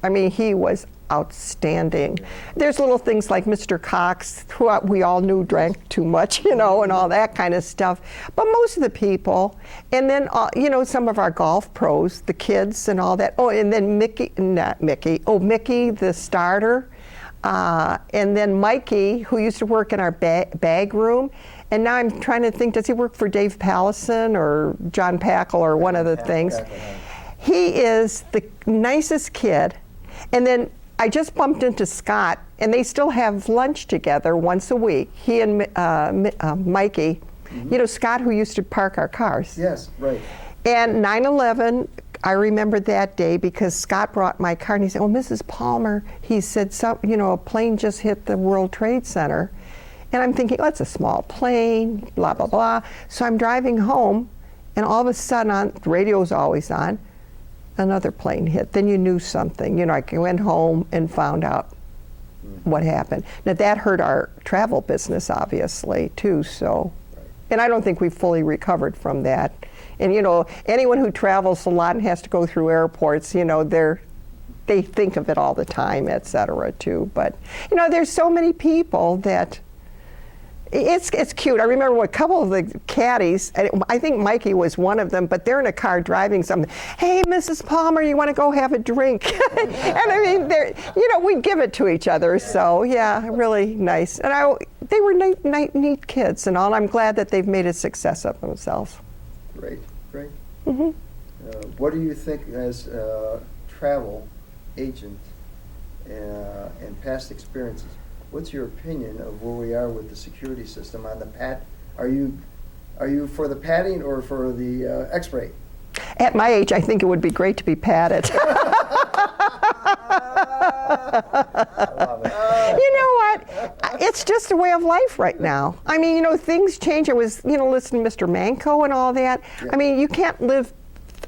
I mean, he was outstanding. There's little things like Mr. Cox, who we all knew drank too much, you know, and all that kind of stuff. But most of the people, and then, you know, some of our golf pros, the kids and all that. Oh, and then Mickey, the starter. And then Mikey, who used to work in our bag room. And now I'm trying to think, does he work for Dave Pallison or John Packle or one of the things? He is the nicest kid. And then I just bumped into Scott, and they still have lunch together once a week. He and Mikey, you know, Scott, who used to park our cars. Yes, right. And 9/11, I remember that day because Scott brought my car, and he said, "Oh, Mrs. Palmer," he said, "you know, a plane just hit the World Trade Center." And I'm thinking, oh, it's a small plane, blah, blah, blah. So I'm driving home, and all of a sudden, the radio's always on, another plane hit. Then you knew something. You know, I went home and found out what happened. Now, that hurt our travel business, obviously, too, so. And I don't think we've fully recovered from that. And, you know, anyone who travels a lot and has to go through airports, you know, they think of it all the time, et cetera, too. But, you know, there's so many people that it's cute. I remember a couple of the caddies, I think Mikey was one of them, but they're in a car driving something. "Hey, Mrs. Palmer, you want to go have a drink?" And I mean, you know, we give it to each other. So, yeah, really nice. And they were neat kids and all. I'm glad that they've made a success of themselves. Great, great. Mm-hmm. What do you think as a travel agent and past experiences? What's your opinion of where we are with the security system on the pat? Are you for the padding or for the X-ray? At my age, I think it would be great to be padded. I love it. You know what? It's just a way of life right now. I mean, you know, things change. I was, you know, listening to Mr. Manco and all that. Yeah. I mean, you can't live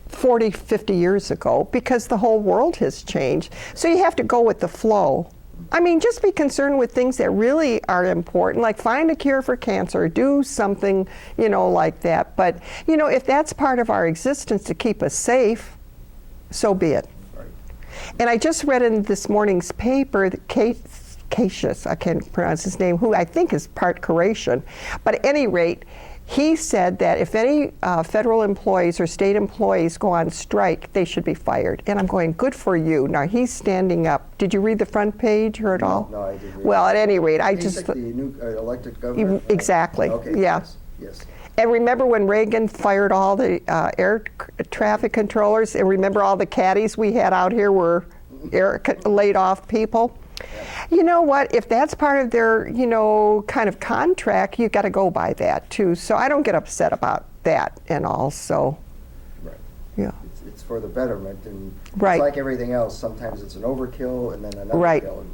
40, 50 years ago because the whole world has changed. So you have to go with the flow. I mean, just be concerned with things that really are important, like find a cure for cancer, do something, you know, like that. But, you know, if that's part of our existence to keep us safe, so be it. Right. And I just read in this morning's paper that Cassius, I can't pronounce his name, who I think is part Croatian, but at any rate, he said that if any federal employees or state employees go on strike, they should be fired. And I'm going, good for you. Now, he's standing up. Did you read the front page or at all? No, I didn't read Well, at any rate, I He's just... like the new elected governor? Exactly, Okay, yeah. Yes. And remember when Reagan fired all the air traffic controllers? And remember all the caddies we had out here were laid off people? You know what, if that's part of their, you know, kind of contract, you've got to go by that too. So I don't get upset about that and all, so. Right. Yeah. It's for the betterment, and Right. it's like everything else. Sometimes it's an overkill and then another Right. kill.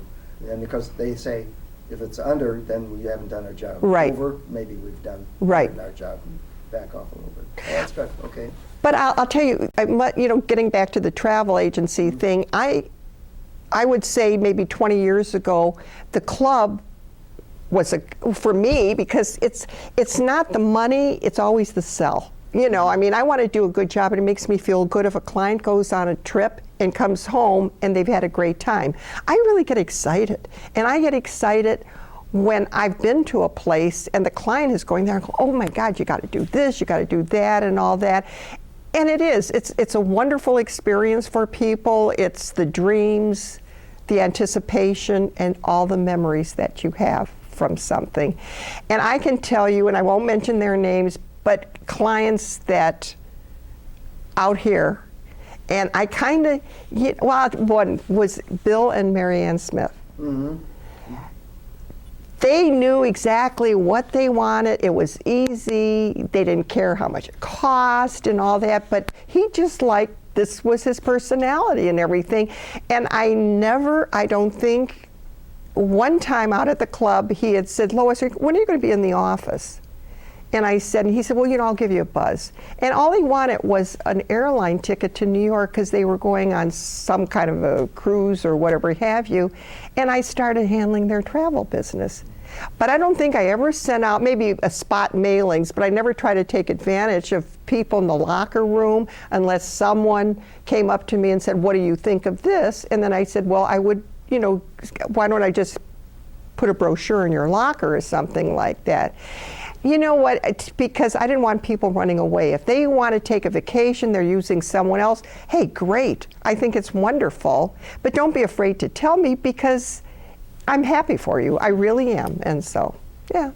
And because they say, if it's under, then we haven't done our job. Right. Over, maybe we've done Right. our job and back off a little bit. Oh, that's good, okay. But I'll tell you, you know, getting back to the travel agency thing, I would say maybe 20 years ago, the club was for me, because it's not the money, it's always the sell. You know, I mean, I want to do a good job, and it makes me feel good if a client goes on a trip and comes home and they've had a great time. I really get excited, and I get excited when I've been to a place and the client is going there and go, oh my God, you got to do this, you got to do that, and all that. And it is. It's a wonderful experience for people. It's the dreams, the anticipation, and all the memories that you have from something. And I can tell you, and I won't mention their names, but clients that out here, and I kind of, well, one was Bill and Mary Ann Smith. Mm-hmm. They knew exactly what they wanted. It was easy. They didn't care how much it cost and all that, but he just liked, this was his personality and everything. And I don't think, one time out at the club, he had said, Lois, when are you going to be in the office? And I said, and he said, well, you know, I'll give you a buzz. And all he wanted was an airline ticket to New York because they were going on some kind of a cruise or whatever have you. And I started handling their travel business. But I don't think I ever sent out, maybe a spot mailings, but I never try to take advantage of people in the locker room unless someone came up to me and said, what do you think of this? And then I said, well, I would, why don't I just put a brochure in your locker or something like that. You know what? It's because I didn't want people running away. If they want to take a vacation, they're using someone else, hey, great. I think it's wonderful. But don't be afraid to tell me because I'm happy for you. I really am. And so, yeah.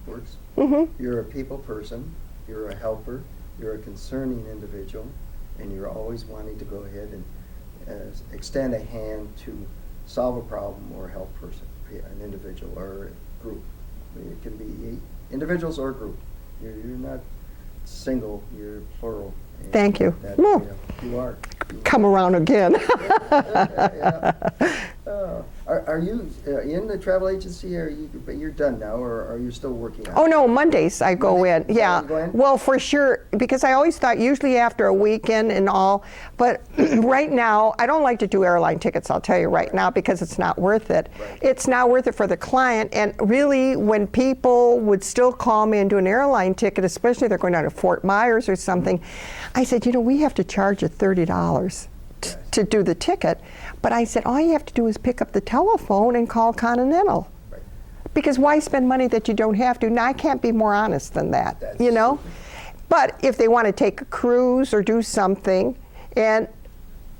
Works. Mm-hmm. You're a people person, you're a helper, you're a concerning individual, and you're always wanting to go ahead and extend a hand to solve a problem or help an individual or a group. It can be individuals or a group. You're not single, you're plural. Thank you. That, you are. Come around again. Yeah. Are you in the travel agency, but you're done now, or are you still working on it? Oh, no, Mondays I go in. Yeah. You go in? Well, for sure, because I always thought usually after a weekend and all, but right now, I don't like to do airline tickets, I'll tell you right now, because it's not worth it. Right. It's not worth it for the client, and really, when people would still call me and do an airline ticket, especially if they're going down to Fort Myers or something, I said, we have to charge you $30 to do the ticket. But I said, all you have to do is pick up the telephone and call Continental. Right. Because why spend money that you don't have to? Now, I can't be more honest than that, That's But if they want to take a cruise or do something, and,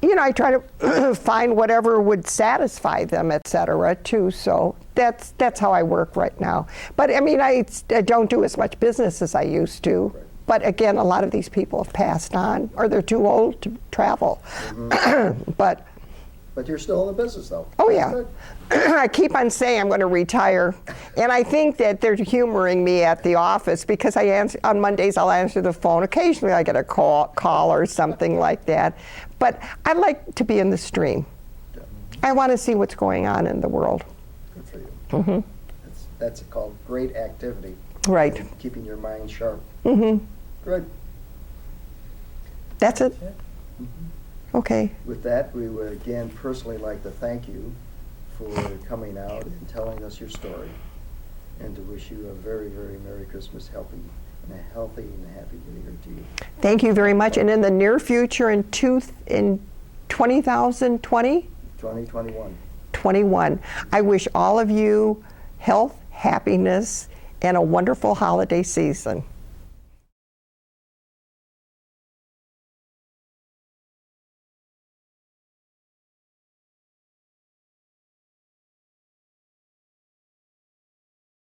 I try to find whatever would satisfy them, et cetera, too. So that's how I work right now. But, I don't do as much business as I used to. Right. But again, a lot of these people have passed on, or they're too old to travel. Mm-hmm. But you're still in the business, though. oh, That's yeah. good. I keep on saying I'm going to retire. And I think that they're humoring me at the office because on Mondays I'll answer the phone. Occasionally I get a call or something like that. But I like to be in the stream. Yeah. I want to see what's going on in the world. Good for you. Mm-hmm. That's called great activity. Right. And keeping your mind sharp. Mm-hmm. Good. That's it? Mm-hmm. Okay. With that, we would again personally like to thank you for coming out and telling us your story, and to wish you a very, very Merry Christmas, healthy and a happy New Year to you. Thank you very much. And in the near future, in 2020? 2021. 21. I wish all of you health, happiness, and a wonderful holiday season.